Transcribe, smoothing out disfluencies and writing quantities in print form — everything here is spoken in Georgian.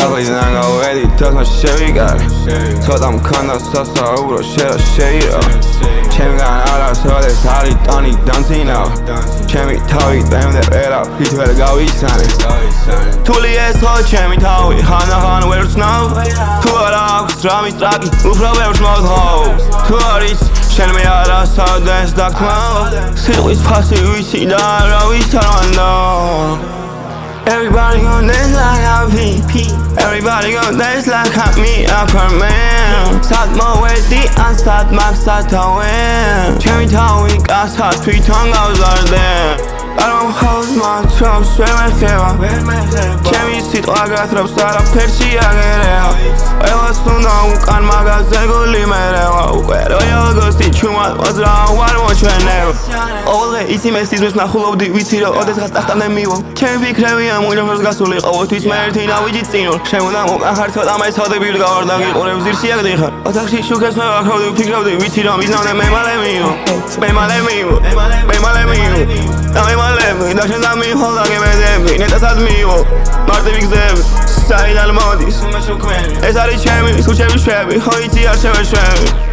სახლიდან გავედი თასმა შევიკარე ცოტა მქონდა სასაუბრო შეირო ჩემგან არასოდეს არის ტონი დამძინავ ჩემი თავი დღემდე ვერაფრით ვერ გავიცანე თული ეს ხო ჩემი თავი ხანახან ვერ ვცნობ თუ არა აქვს რამის ტრაკი უფრო ვერ ვშმოვთხოვ თუ არის შენ მე არასოდეს დაგთმავ სიტყვის ფასი ვიცი და არავის არ ვანდო Everybody gon' dance like a VP Everybody gon' dance like a me Aquaman Sad mo wedi an sad max satawan Chemi tawi kasa twiton gavzarde I don't hold my trust when I feel Chemi sit agatrobs არაფერში აგერევა ყველას უნდა უკან მაგაზე გული მერევა უკვე როიოგოსი ჩუმად მოძრა ვარ მოჩვენებ ყოველდღე იცი მე სიზმრს ნახულობდი ვიცი რომ ოდესღაც ტახტამდე მივო ჩემი ფიქრებია მუჯახოს გასული ყოველთვის მე ერთი ნავიჯი წინო შემოდა მოკახარ ცოტა მეცოდები ვდგავარ და გიყურებ ზირში აგდიხარ ოთახში შუქებს მე ვახრავდი ვფიქრობდი ვიცი რომ მიზნამდე მე მალე მივო და მე მალე და შენ და მიხვალ და გემედები ნეტასაც მივო მარტივი გზები საიდან მოდის ეს არის ჩემი სულ ჩემი შვები ხო იცი არ შევეშვები